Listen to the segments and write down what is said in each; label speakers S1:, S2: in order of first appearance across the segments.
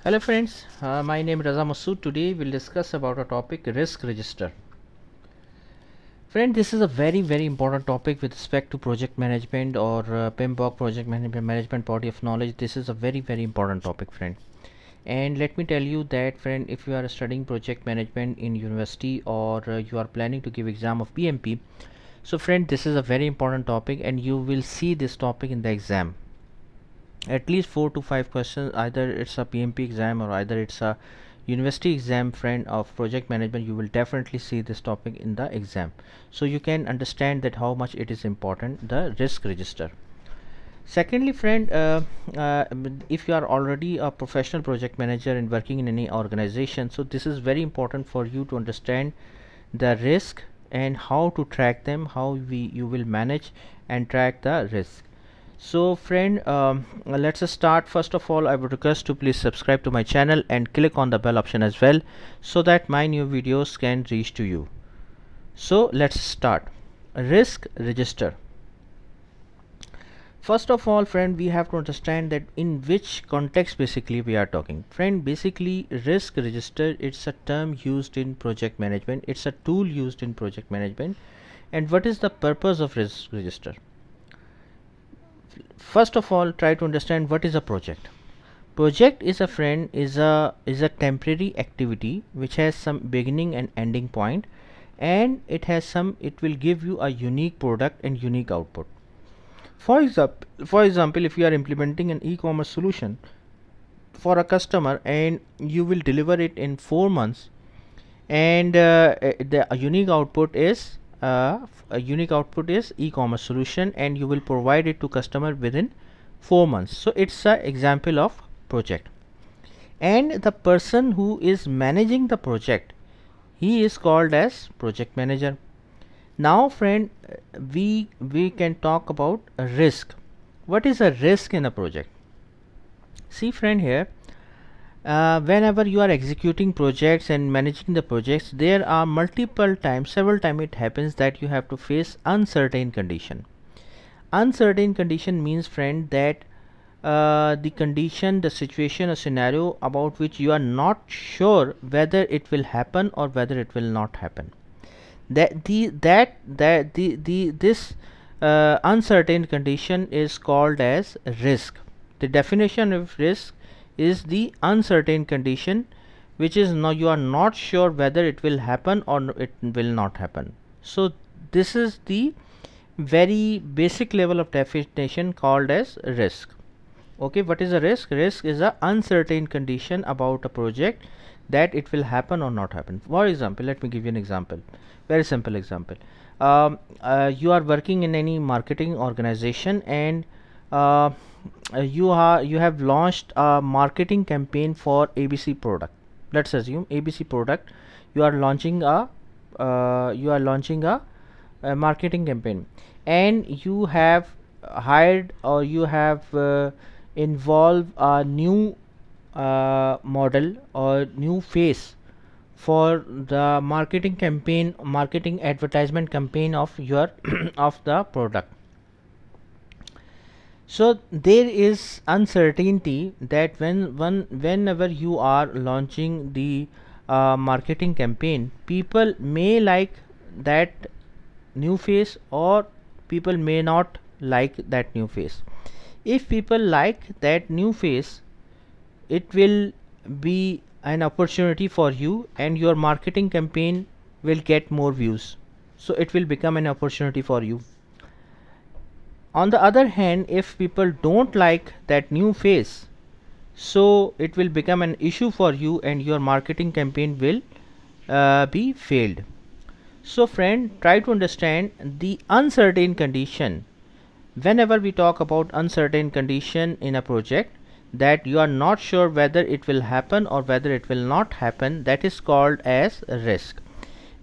S1: Hello friends, my name is Raza Masood. Today we'll discuss about a topic risk register. Friend, this is a very important topic with respect to project management or PMBOK project management body of knowledge. This is a very important topic, friend. And let me tell you that, friend, if you are studying project management in university or you are planning to give exam of PMP, so friend, this is a very important topic and you will see this topic in the exam. At least 4 to 5 questions, either it's a PMP exam or either it's a university exam, friend, of project management. You will definitely see this topic in the exam, so you can understand that how much it is important, the risk register. Secondly, friend, if you are already a professional project manager and working in any organization, so this is very important for you to understand the risk and how to track them, how you will manage and track the risk. So friend, let's start. First of all, I would request to please subscribe to my channel and click on the bell option as well, so that my new videos can reach to you. So let's start. Risk register. First of all, friend, we have to understand that in which context basically we are talking. Friend, basically risk register, it's a term used in project management. It's a tool used in project management. And what is the purpose of risk register? First of all, try to understand what is a project. Project is a temporary activity which has some beginning and ending point, and it will give you a unique product and unique output. For example, if you are implementing an e-commerce solution for a customer and you will deliver it in 4 months, and the unique output is e-commerce solution, and you will provide it to customer within 4 months. So it's an example of project. And the person who is managing the project, he is called as project manager. Now friend, we can talk about a risk. What is a risk in a project? See friend, here whenever you are executing projects and managing the projects, there are several times it happens that you have to face uncertain condition. Uncertain condition means, friend, that the condition, the situation or scenario about which you are not sure whether it will happen or whether it will not happen. This uncertain condition is called as risk. The definition of risk is the uncertain condition which is you are not sure whether it will happen or it will not happen. So this is the very basic level of definition called as risk. Okay, what is a risk? Risk is a uncertain condition about a project, that it will happen or not happen. For example, let me give you an example, very simple example. You are working in any marketing organization, and you have launched a marketing campaign for ABC product. Let's assume ABC product. You are launching a marketing campaign, and you have hired, or you have involved a new model or new face for the marketing advertisement campaign of your of the product. So there is uncertainty that whenever you are launching the marketing campaign, people may like that new face or people may not like that new face. If people like that new face, it will be an opportunity for you, and your marketing campaign will get more views, so it will become an opportunity for you. On the other hand, if people don't like that new face, so it will become an issue for you and your marketing campaign will be failed. So friend, try to understand the uncertain condition. Whenever we talk about uncertain condition in a project, that you are not sure whether it will happen or whether it will not happen, that is called as risk.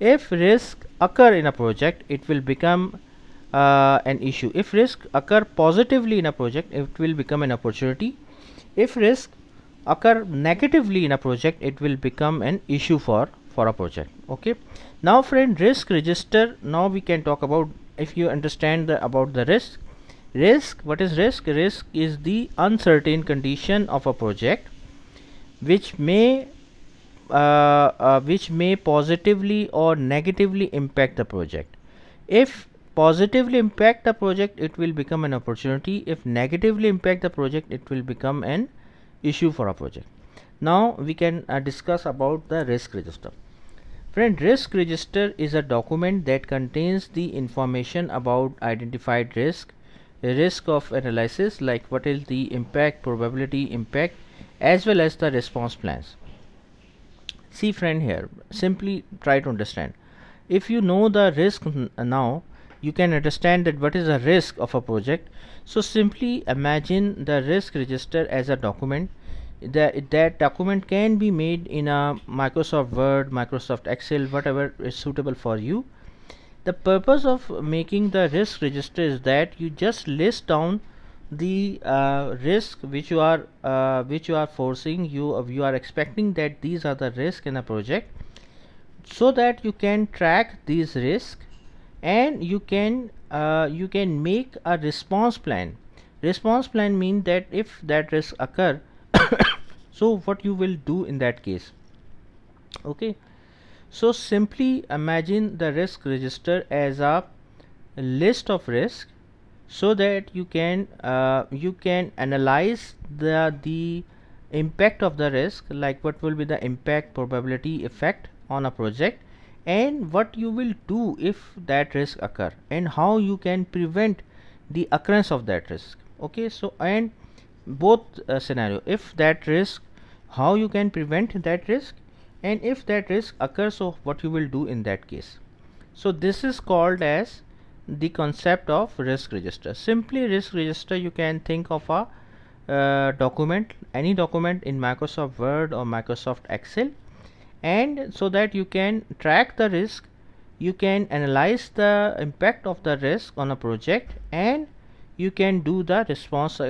S1: If risk occur in a project, it will become an issue. If risk occur positively in a project, it will become an opportunity. If risk occur negatively in a project, it will become an issue for a project. Okay, now friend, risk register. Now we can talk about, if you understand about the risk. What is risk? Risk is the uncertain condition of a project which may positively or negatively impact the project. If positively impact the project, it will become an opportunity. If negatively impact the project, it will become an issue for a project. Now we can discuss about the risk register. Friend, risk register is a document that contains the information about identified risk, a risk of analysis like what is the impact, probability impact, as well as the response plans. See friend, here simply try to understand. If you know the risk now, you can understand that what is the risk of a project. So simply imagine the risk register as a document. That document can be made in a Microsoft Word, Microsoft Excel, whatever is suitable for you. The purpose of making the risk register is that you just list down the risk which you are foreseeing, you are expecting that these are the risks in a project, so that you can track these risks, and you can make a response plan. Response plan means that if that risk occur, so what you will do in that case. Okay, so simply imagine the risk register as a list of risk, so that you can analyze the impact of the risk, like what will be the impact, probability, effect on a project, and what you will do if that risk occur, and how you can prevent the occurrence of that risk. Okay, so and both scenario, if that risk, how you can prevent that risk, and if that risk occurs, so what you will do in that case. So this is called as the concept of risk register. Simply risk register, you can think of a document, any document in Microsoft Word or Microsoft Excel, and so that you can track the risk, you can analyze the impact of the risk on a project, and you can do the response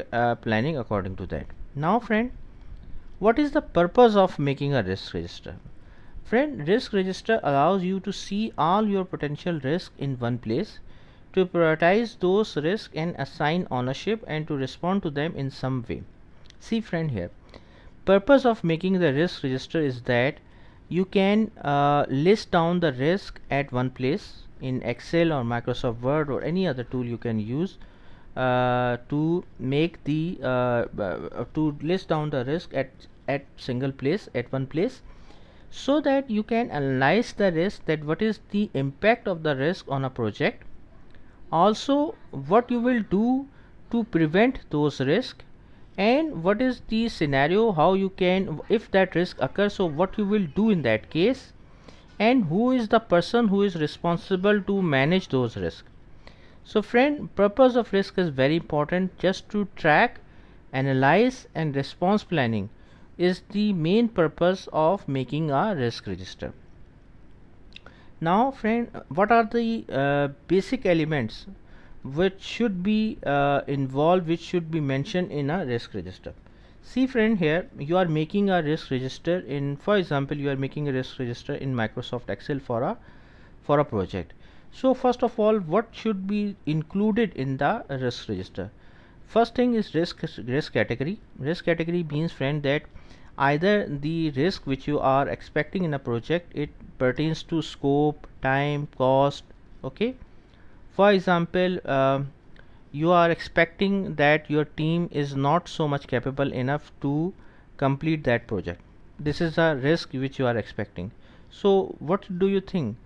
S1: planning according to that. Now friend, what is the purpose of making a risk register? Friend, risk register allows you to see all your potential risks in one place, to prioritize those risks and assign ownership, and to respond to them in some way. See friend, here purpose of making the risk register is that you can list down the risk at one place in Excel or Microsoft Word or any other tool you can use to make the to list down the risk at single place, at one place, so that you can analyze the risk, that what is the impact of the risk on a project, also what you will do to prevent those risks, and what is the scenario, how you can, if that risk occurs, so what you will do in that case, and who is the person who is responsible to manage those risks. So friend, purpose of risk is very important. Just to track, analyze, and response planning is the main purpose of making a risk register. Now friend, what are the basic elements which should be involved, which should be mentioned in a risk register? See friend, here you are making a risk register in, for example, you are making a risk register in Microsoft Excel for a project. So first of all, what should be included in the risk register? First thing is risk category. Risk category means friend that either the risk which you are expecting in a project, it pertains to scope, time, cost. Okay, for example, you are expecting that your team is not so much capable enough to complete that project. This is a risk which you are expecting. So what do you think,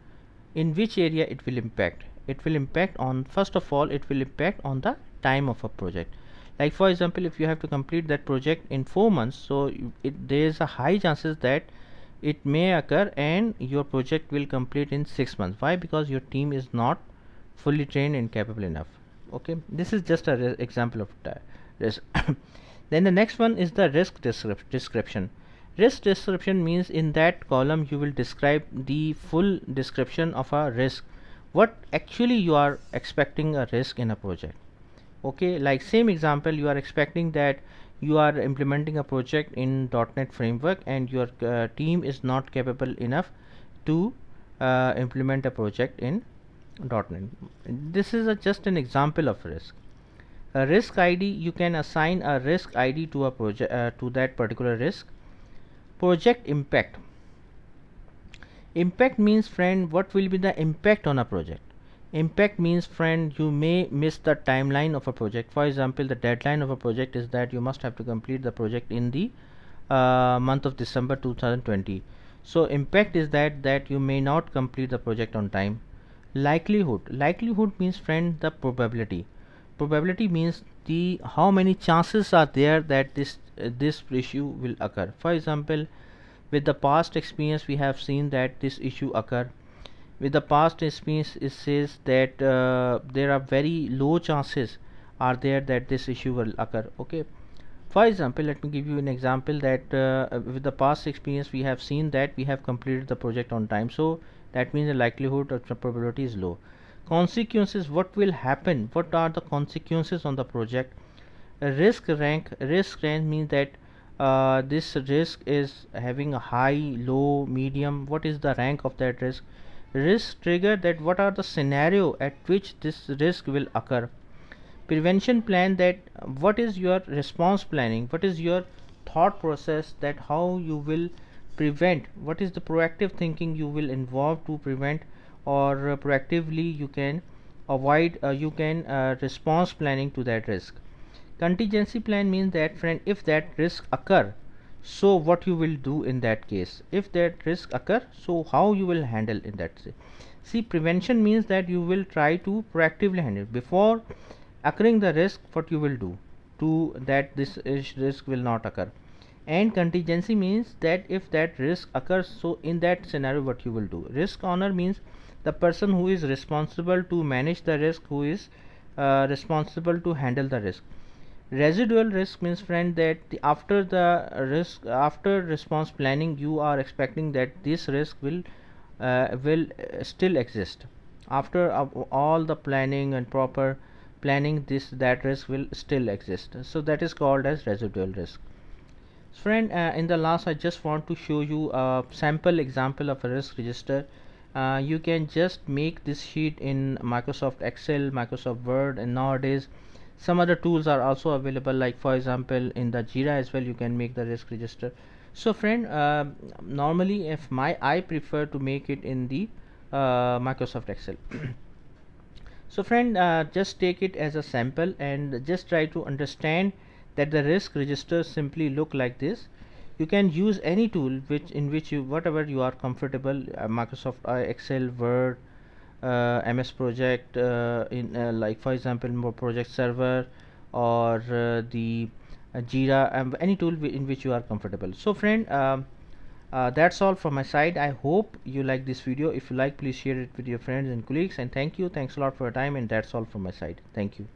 S1: in which area it will impact? It will impact on, first of all, it will impact on the time of a project. Like for example, if you have to complete that project in 4 months, so there is a high chances that it may occur and your project will complete in 6 months. Why? Because your team is not fully trained and capable enough. Okay, this is just a example of risk. Then the next one is the risk description. Risk description means in that column you will describe the full description of a risk, what actually you are expecting a risk in a project. Okay, like same example, you are expecting that you are implementing a project in .NET framework and your team is not capable enough to implement a project in .NET. This is just an example of risk. A risk ID, you can assign a risk ID to a project, to that particular risk. Project impact. Impact means, friend, what will be the impact on a project? Impact means, friend, you may miss the timeline of a project. For example, the deadline of a project is that you must have to complete the project in the month of December 2020. So impact is that you may not complete the project on time. Likelihood means, friend, the probability. Probability means the how many chances are there that this issue will occur. For example, with the past experience we have seen that this issue occur. With the past experience it says that there are very low chances are there that this issue will occur. Okay, for example, let me give you an example that with the past experience we have seen that we have completed the project on time, so that means the likelihood of the probability is low. Consequences, what will happen, what are the consequences on the project? Risk rank means that this risk is having a high, low, medium. What is the rank of that risk? Risk trigger, that what are the scenario at which this risk will occur. Prevention plan, that what is your response planning, what is your thought process, that how you will prevent, what is the proactive thinking you will involve to prevent, or proactively you can avoid, you can response planning to that risk. Contingency plan means that, friend, if that risk occur, so what you will do in that case. If that risk occur, so how you will handle in that. See, prevention means that you will try to proactively handle before occurring the risk, what you will do to that this risk will not occur. And contingency means that if that risk occurs, so in that scenario what you will do. Risk owner means the person who is responsible to manage the risk, who is responsible to handle the risk. Residual risk means, friend, that after the risk, after response planning, you are expecting that this risk will still exist after all the planning and proper planning. That risk will still exist, so that is called as residual risk. Friend, in the last I just want to show you a sample example of a risk register. You can just make this sheet in Microsoft Excel, Microsoft Word, and nowadays some other tools are also available, like for example in the Jira as well you can make the risk register. So friend, normally if I prefer to make it in the Microsoft Excel. So friend, just take it as a sample and just try to understand that the risk registers simply look like this. You can use any tool which you whatever you are comfortable, Microsoft Excel, Word, MS Project, in like for example more project server, or the Jira, any tool in which you are comfortable. So friend, that's all from my side. I hope you like this video. If you like, please share it with your friends and colleagues, and thanks a lot for your time, and that's all from my side. Thank you.